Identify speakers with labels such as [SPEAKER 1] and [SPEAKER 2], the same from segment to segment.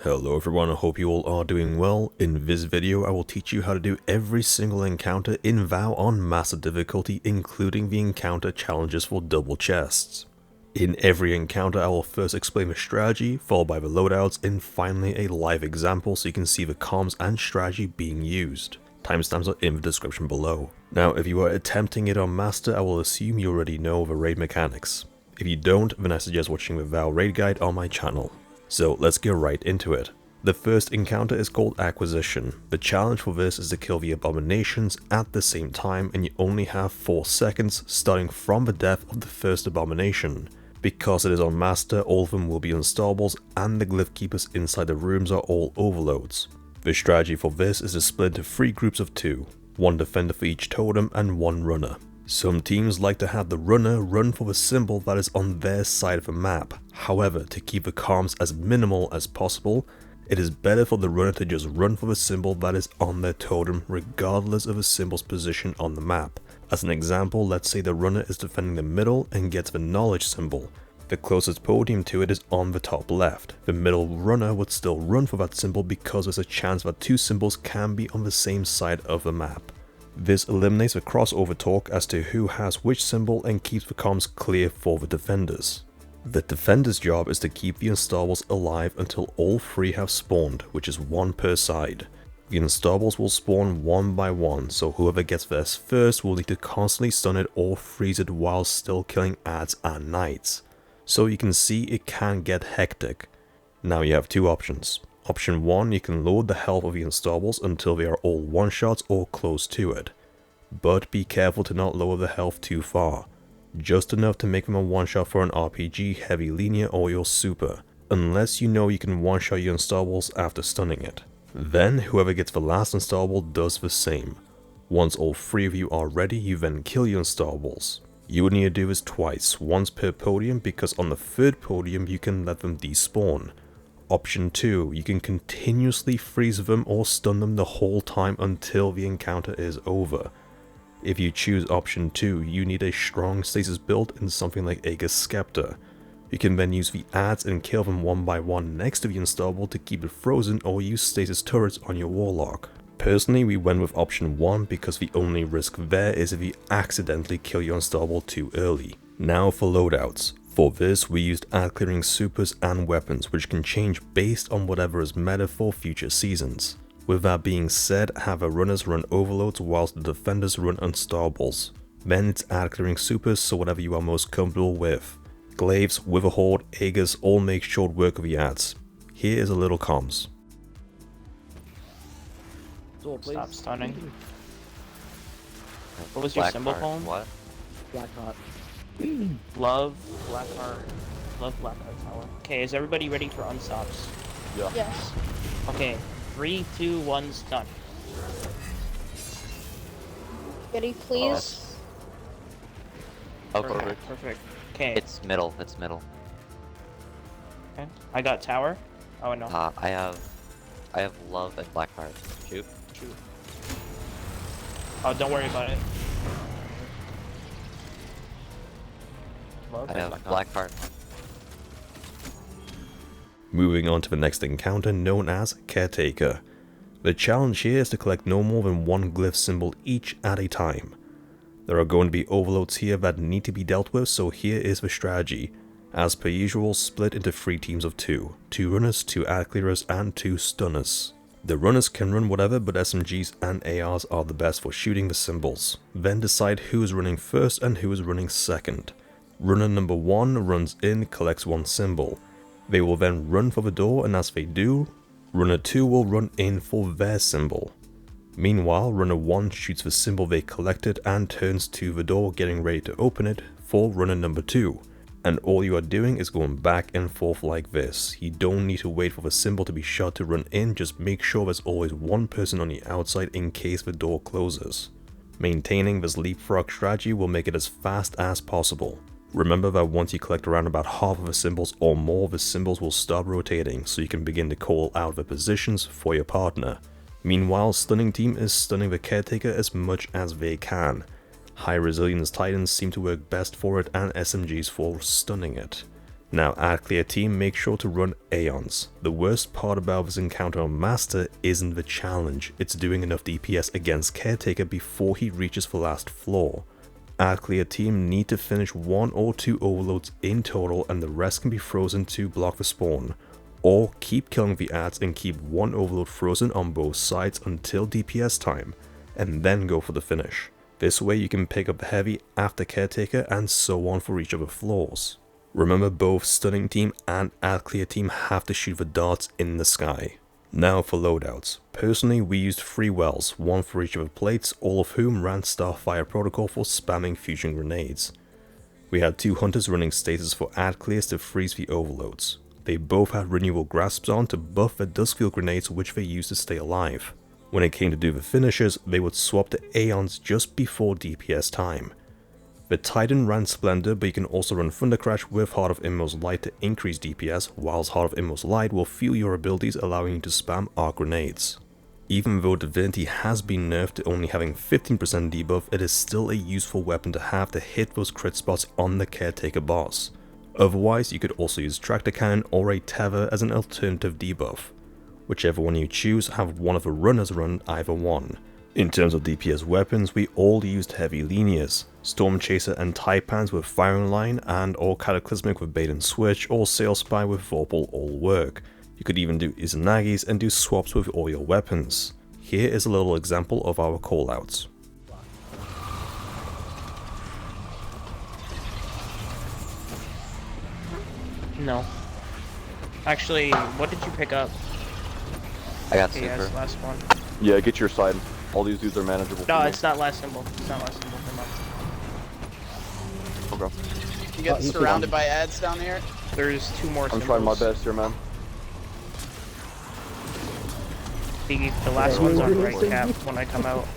[SPEAKER 1] Hello everyone, I hope you all are doing well. In this video I will teach you how to do every single encounter in WoW on Master difficulty, including the encounter challenges for double chests. In every encounter I will first explain the strategy, followed by the loadouts, and finally a live example so you can see the comms and strategy being used. Timestamps are in the description below. Now if you are attempting it on Master, I will assume you already know the raid mechanics. If you don't, then I suggest watching the WoW raid guide on my channel. So let's get right into it. The first encounter is called Acquisition. The challenge for this is to kill the abominations at the same time, and you only have 4 seconds starting from the death of the first abomination. Because it is on Master, all of them will be unstallables and the glyph keepers inside the rooms are all overloads. The strategy for this is to split into 3 groups of 2, 1 defender for each totem and 1 runner. Some teams like to have the runner run for the symbol that is on their side of the map. However, to keep the comms as minimal as possible, it is better for the runner to just run for the symbol that is on their totem regardless of the symbol's position on the map. As an example, let's say the runner is defending the middle and gets the knowledge symbol. The closest podium to it is on the top left. The middle runner would still run for that symbol because there's a chance that 2 symbols can be on the same side of the map. This eliminates the crossover talk as to who has which symbol and keeps the comms clear for the defenders. The defender's job is to keep the installables alive until all 3 have spawned, which is 1 per side. The installables will spawn 1 by 1, so whoever gets theirs first will need to constantly stun it or freeze it while still killing adds and knights. So you can see it can get hectic. Now you have 2 options. Option 1, you can load the health of the installables until they are all one-shots or close to it. But be careful to not lower the health too far. Just enough to make them a one-shot for an RPG, heavy linear or your super, unless you know you can one-shot your installables after stunning it. Then whoever gets the last installable does the same. Once all 3 of you are ready, you then kill your installables. You would need to do this twice, once per podium because on the 3rd podium you can let them despawn. Option 2, you can continuously freeze them or stun them the whole time until the encounter is over. If you choose option 2, you need a strong stasis build in something like Aegis Scepter. You can then use the adds and kill them 1 by 1 next to the installable to keep it frozen or use stasis turrets on your warlock. Personally, we went with option 1 because the only risk there is if you accidentally kill your installable too early. Now for loadouts. For this, we used ad clearing supers and weapons, which can change based on whatever is meta for future seasons. With that being said, have the runners run overloads whilst the defenders run unstallables. Then it's ad clearing supers, so whatever you are most comfortable with. Glaives, Witherhoard, Aegis all make short work of the ads. Here is a little comms.
[SPEAKER 2] Stop stunning. What was your symbol called?
[SPEAKER 3] What?
[SPEAKER 4] Blackheart.
[SPEAKER 2] Love Blackheart. Love Blackheart Tower. Okay, is everybody ready for unstops?
[SPEAKER 3] Yeah.
[SPEAKER 4] Yes.
[SPEAKER 2] Okay, 3, 2, 1, stun.
[SPEAKER 4] Ready, please?
[SPEAKER 3] Oh,
[SPEAKER 2] Perfect. Perfect. Okay.
[SPEAKER 3] It's middle. It's middle.
[SPEAKER 2] Okay. I got tower. Oh no.
[SPEAKER 3] I have love and Blackheart. Shoot.
[SPEAKER 2] Shoot. Oh, don't worry about it. Love
[SPEAKER 3] I
[SPEAKER 2] and
[SPEAKER 3] have Blackheart.
[SPEAKER 1] Moving on to the next encounter known as Caretaker. The challenge here is to collect no more than 1 glyph symbol each at a time. There are going to be overloads here that need to be dealt with, so here is the strategy. As per usual, split into 3 teams of 2. 2 runners, 2 ad clearers and 2 stunners. The runners can run whatever, but SMGs and ARs are the best for shooting the symbols. Then decide who is running first and who is running second. Runner number 1 runs in, collects 1 symbol. They will then run for the door, and as they do, runner 2 will run in for their symbol. Meanwhile, runner 1 shoots the symbol they collected and turns to the door getting ready to open it for runner number 2. And all you are doing is going back and forth like this. You don't need to wait for the symbol to be shot to run in, just make sure there's always 1 person on the outside in case the door closes. Maintaining this leapfrog strategy will make it as fast as possible. Remember that once you collect around about half of the symbols or more, the symbols will start rotating, so you can begin to call out the positions for your partner. Meanwhile, stunning team is stunning the Caretaker as much as they can. High resilience titans seem to work best for it and SMGs for stunning it. Now at clear team, make sure to run Aeons. The worst part about this encounter on Master isn't the challenge, it's doing enough DPS against Caretaker before he reaches the last floor. At clear team need to finish 1 or 2 overloads in total and the rest can be frozen to block the spawn. Or keep killing the ads and keep 1 overload frozen on both sides until DPS time, and then go for the finish. This way you can pick up the heavy after Caretaker and so on for each of the floors. Remember, both stunning team and ad clear team have to shoot the darts in the sky. Now for loadouts. Personally, we used 3 wells, 1 for each of the plates, all of whom ran Starfire protocol for spamming fusion grenades. We had 2 hunters running stasis for ad clears to freeze the overloads. They both had renewal grasps on to buff the Duskfield grenades which they used to stay alive. When it came to do the finishes, they would swap to Aeons just before DPS time. The Titan ran Splendor, but you can also run Thundercrash with Heart of Inmost Light to increase DPS, whilst Heart of Inmost Light will fuel your abilities, allowing you to spam arc grenades. Even though Divinity has been nerfed to only having 15% debuff, it is still a useful weapon to have to hit those crit spots on the Caretaker boss. Otherwise, you could also use Tractor Cannon or a Tether as an alternative debuff. Whichever one you choose, have one of the runners run either one. In terms of DPS weapons, we all used heavy linears. Storm Chaser and Taipans with Firing Line, and or Cataclysmic with Bait and Switch, or Sail Spy with Vorpal all work. You could even do Izanagis and do swaps with all your weapons. Here is a little example of our callouts.
[SPEAKER 2] No. Actually, what did you pick up?
[SPEAKER 3] I got
[SPEAKER 2] Okay,
[SPEAKER 3] super.
[SPEAKER 2] yes, last one.
[SPEAKER 5] Yeah, get your side. All these dudes are manageable.
[SPEAKER 2] No,
[SPEAKER 5] for me.
[SPEAKER 2] it's not last symbol. It's not last symbol. Come on.
[SPEAKER 5] Okay.
[SPEAKER 6] You get surrounded by ads down here.
[SPEAKER 2] There's 2 more
[SPEAKER 5] I'm
[SPEAKER 2] symbols.
[SPEAKER 5] trying my best here, man.
[SPEAKER 2] The last one's on right cap when I come out.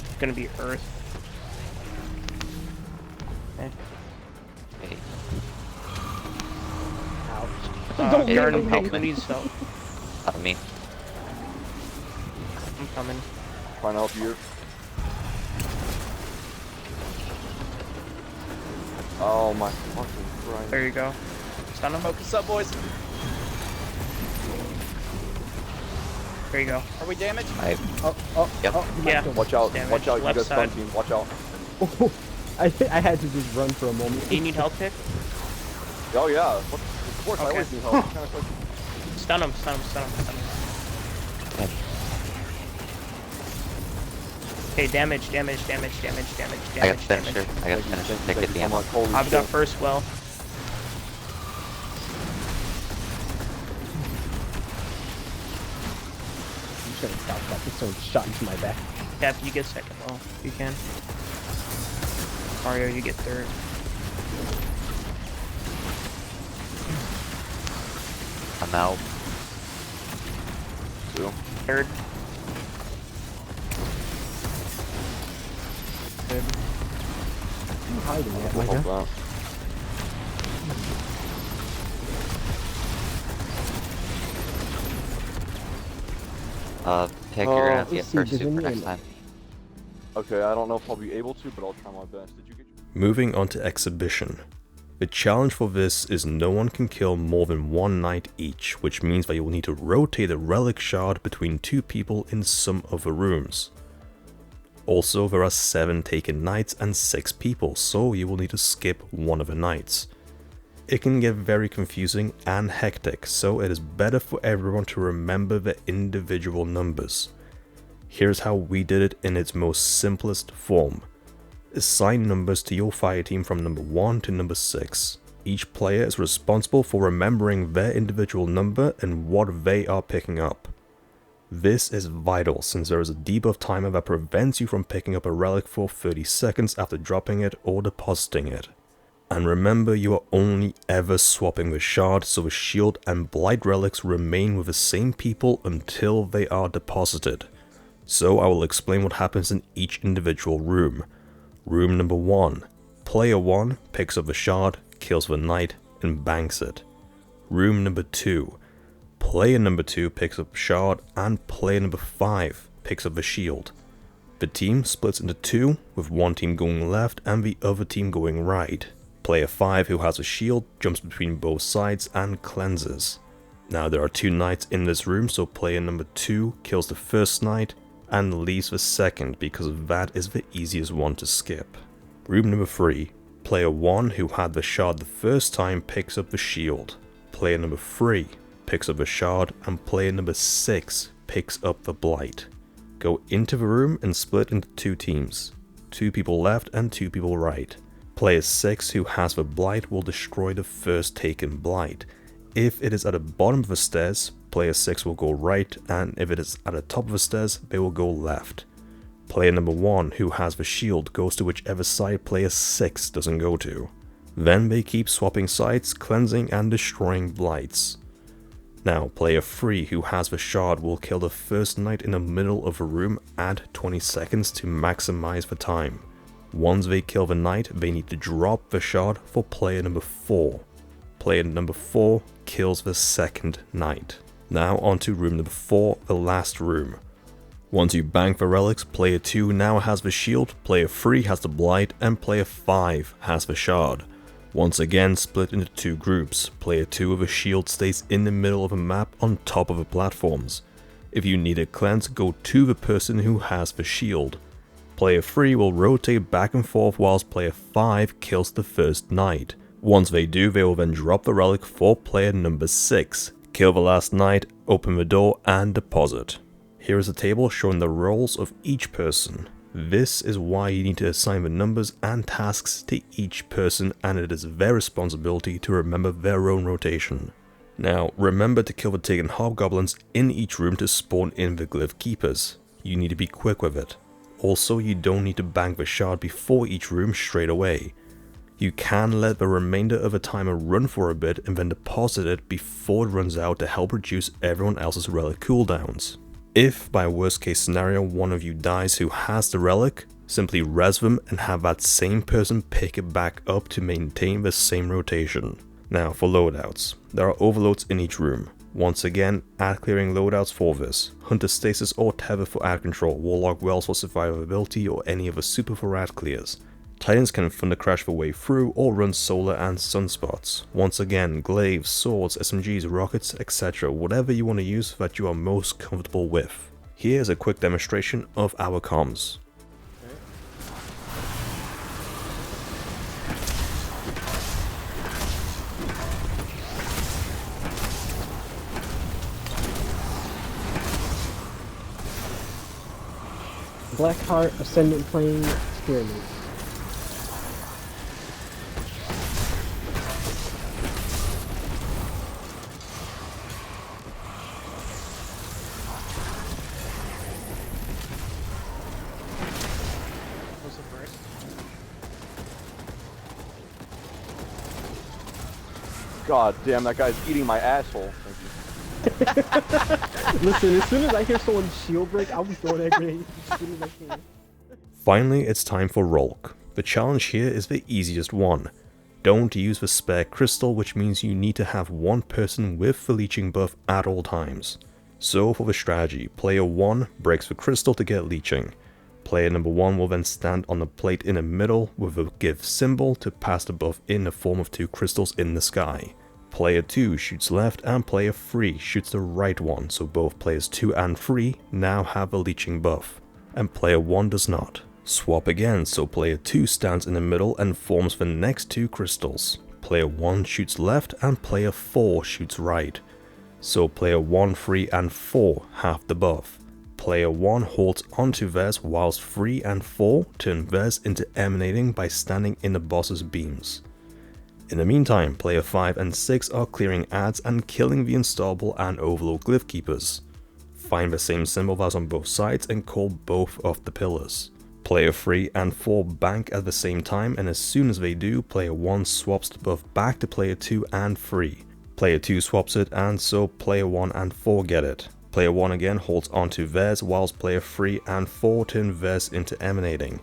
[SPEAKER 2] It's gonna be Earth. Okay.
[SPEAKER 3] Hey,
[SPEAKER 2] Jordan,
[SPEAKER 3] help
[SPEAKER 2] who
[SPEAKER 3] me.
[SPEAKER 2] needs help?
[SPEAKER 3] me.
[SPEAKER 2] I'm coming.
[SPEAKER 5] Trying to help you. Oh my fucking Christ.
[SPEAKER 2] There you go. Stun him.
[SPEAKER 6] Focus up, boys.
[SPEAKER 2] There you go.
[SPEAKER 6] Are we damaged?
[SPEAKER 3] I Yep.
[SPEAKER 2] Yeah.
[SPEAKER 5] Watch out,
[SPEAKER 2] Damage.
[SPEAKER 5] watch out, you
[SPEAKER 2] Left
[SPEAKER 5] got stun
[SPEAKER 2] side.
[SPEAKER 5] team, watch out.
[SPEAKER 4] I had to just run for a moment.
[SPEAKER 2] Do you need help, pick?
[SPEAKER 5] Oh yeah, what, of course I
[SPEAKER 2] Okay.
[SPEAKER 5] always need help. What kind of question?
[SPEAKER 2] Stun him, stun him, stun him, stun him. Okay, damage.
[SPEAKER 3] I got finisher. I got finisher. Take it, the ammo.
[SPEAKER 2] I've got first well.
[SPEAKER 4] You should have stopped that. Someone shot into my back.
[SPEAKER 2] Cap, you get second well. If you can. Mario, you get third.
[SPEAKER 3] I'm out.
[SPEAKER 2] Third. Good.
[SPEAKER 4] I'm hiding at
[SPEAKER 5] We'll
[SPEAKER 4] my
[SPEAKER 5] help
[SPEAKER 4] god.
[SPEAKER 5] out.
[SPEAKER 3] Pick, you're gonna have to
[SPEAKER 4] let's
[SPEAKER 3] get
[SPEAKER 4] see,
[SPEAKER 3] first
[SPEAKER 4] does
[SPEAKER 3] super
[SPEAKER 4] anyone-
[SPEAKER 3] next time.
[SPEAKER 5] Okay, I don't know if I'll be able to, but I'll try my best. Did you get your...
[SPEAKER 1] Moving on to Exhibition. The challenge for this is no one can kill more than 1 knight each, which means that you will need to rotate a relic shard between 2 people in some of the rooms. Also, there are 7 taken knights and 6 people, so you will need to skip one of the knights. It can get very confusing and hectic, so it is better for everyone to remember their individual numbers. Here's how we did it in its most simplest form. Assign numbers to your fire team from number 1 to number 6. Each player is responsible for remembering their individual number and what they are picking up. This is vital since there is a debuff timer that prevents you from picking up a relic for 30 seconds after dropping it or depositing it. And remember, you are only ever swapping the shard, so the shield and blight relics remain with the same people until they are deposited. So I will explain what happens in each individual room. Room number 1. Player 1 picks up the shard, kills the knight, and banks it. Room number 2. Player number 2 picks up the shard, and player number 5 picks up the shield. The team splits into two, with one team going left and the other team going right. Player 5 who has a shield jumps between both sides and cleanses. Now there are 2 knights in this room, so player number 2 kills the first knight and leaves the second because that is the easiest one to skip. Room number 3. Player 1 who had the shard the first time picks up the shield. Player number 3 picks up the shard and player number 6 picks up the blight. Go into the room and split into 2 teams. 2 people left and 2 people right. Player 6 who has the blight will destroy the first taken blight. If it is at the bottom of the stairs, player 6 will go right, and if it is at the top of the stairs, they will go left. Player number 1 who has the shield goes to whichever side player 6 doesn't go to. Then they keep swapping sides, cleansing and destroying blights. Now player 3 who has the shard will kill the first knight in the middle of the room at 20 seconds to maximize the time. Once they kill the knight, they need to drop the shard for player number 4. Player number 4 kills the second knight. Now onto room number 4, the last room. Once you bank the relics, player 2 now has the shield, player 3 has the blight, and player 5 has the shard. Once again split into 2 groups. Player 2 with a shield stays in the middle of a map on top of the platforms. If you need a cleanse, go to the person who has the shield. Player 3 will rotate back and forth whilst player 5 kills the first knight. Once they do, they will then drop the relic for player number 6, kill the last knight, open the door and deposit. Here is a table showing the roles of each person. This is why you need to assign the numbers and tasks to each person, and it is their responsibility to remember their own rotation. Now remember to kill the taken hobgoblins in each room to spawn in the glyph keepers. You need to be quick with it. Also, you don't need to bank the shard before each room straight away. You can let the remainder of the timer run for a bit and then deposit it before it runs out to help reduce everyone else's relic cooldowns. If by worst case scenario one of you dies who has the relic, simply res them and have that same person pick it back up to maintain the same rotation. Now for loadouts, there are overloads in each room. Once again, add clearing loadouts for this. Hunter Stasis or Tether for ad control, Warlock Wells for survivability or any of the super for ad clears. Titans can Thunder Crash their way through or run solar and sunspots. Once again, glaives, swords, SMGs, rockets, etc. Whatever you want to use that you are most comfortable with. Here is a quick demonstration of our comms.
[SPEAKER 4] Blackheart, Ascendant Plane, Experiment.
[SPEAKER 2] What's the first?
[SPEAKER 5] God damn, that guy's eating my asshole. Thank you.
[SPEAKER 4] Listen, as soon as I hear someone's shield break, I'll be throwing that grenade as soon as I can.
[SPEAKER 1] Finally, it's time for Rhulk. The challenge here is the easiest one. Don't use the spare crystal, which means you need to have one person with the leeching buff at all times. So for the strategy, player 1 breaks the crystal to get leeching. Player number 1 will then stand on the plate in the middle with a give symbol to pass the buff in the form of 2 crystals in the sky. Player 2 shoots left and player 3 shoots the right one, so both players 2 and 3 now have a leeching buff, and player 1 does not. Swap again, so player 2 stands in the middle and forms the next 2 crystals. Player 1 shoots left and player 4 shoots right, so player 1, 3 and 4 have the buff. Player 1 holds onto theirs whilst 3 and 4 turn theirs into emanating by standing in the boss's beams. In the meantime, player 5 and 6 are clearing ads and killing the installable and overload glyph keepers. Find the same symbol that's on both sides and call both of the pillars. Player 3 and 4 bank at the same time, and as soon as they do, player 1 swaps the buff back to player 2 and 3. Player 2 swaps it, and so player 1 and 4 get it. Player 1 again holds onto theirs whilst player 3 and 4 turn theirs into emanating.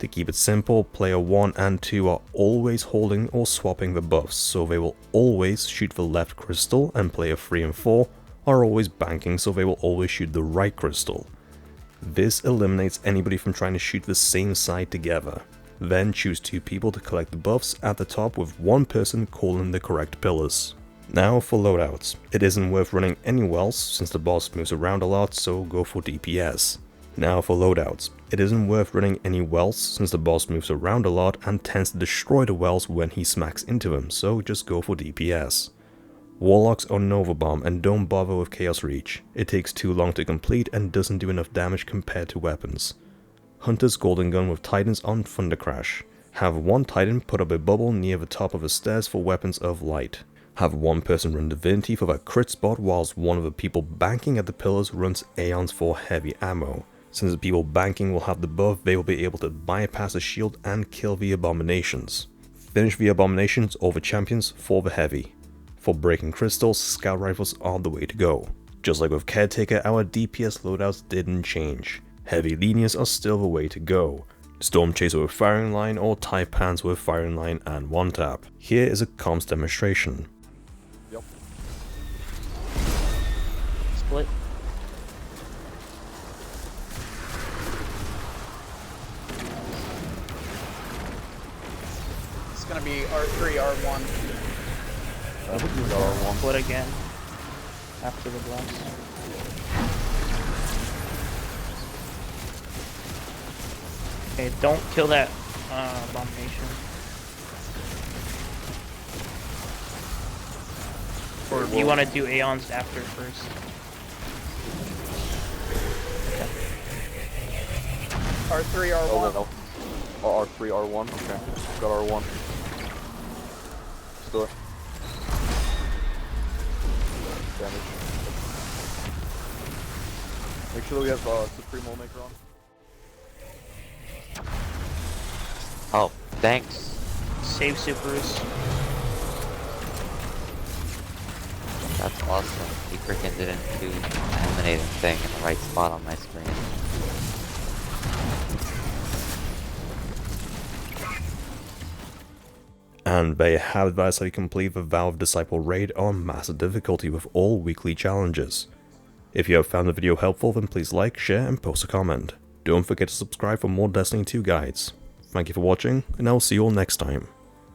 [SPEAKER 1] To keep it simple, player 1 and 2 are always holding or swapping the buffs, so they will always shoot the left crystal, and player 3 and 4 are always banking, so they will always shoot the right crystal. This eliminates anybody from trying to shoot the same side together. Then choose 2 people to collect the buffs at the top with 1 person calling the correct pillars. Now for loadouts. It isn't worth running any wells since the boss moves around a lot, so go for DPS. Now for loadouts. It isn't worth running any wells since the boss moves around a lot and tends to destroy the wells when he smacks into them, so just go for DPS. Warlocks are Nova Bomb and don't bother with Chaos Reach. It takes too long to complete and doesn't do enough damage compared to weapons. Hunter's Golden Gun with Titans on Thunder Crash. Have 1 Titan put up a bubble near the top of the stairs for weapons of light. Have 1 person run Divinity for that crit spot whilst one of the people banking at the pillars runs Aeons for heavy ammo. Since the people banking will have the buff, they will be able to bypass the shield and kill the abominations. Finish the abominations or the champions for the heavy. For breaking crystals, scout rifles are the way to go. Just like with Caretaker, our DPS loadouts didn't change. Heavy linears are still the way to go. Storm Chaser with firing line or Taipans with firing line and 1 tap. Here is a comms demonstration.
[SPEAKER 5] Yep.
[SPEAKER 2] Split.
[SPEAKER 6] It's gonna be R3, R1.
[SPEAKER 5] I think we got our 1.
[SPEAKER 2] Split again. After the blast. Okay, don't kill that abomination. Or do you want to do Aeons after first?
[SPEAKER 6] R3, R1.
[SPEAKER 5] Oh, no. Oh, R3, R1. Okay. Got R1. Let's do it. Damage. Make sure that we have Supreme Maker on.
[SPEAKER 3] Oh, thanks.
[SPEAKER 2] Save supers.
[SPEAKER 3] That's awesome. He freaking didn't do the eliminating thing in the right spot on my screen.
[SPEAKER 1] And there you have it, that's how you complete the Valve Disciple raid on massive difficulty with all weekly challenges. If you have found the video helpful, then please like, share and post a comment. Don't forget to subscribe for more Destiny 2 guides. Thank you for watching, and I'll see you all next time.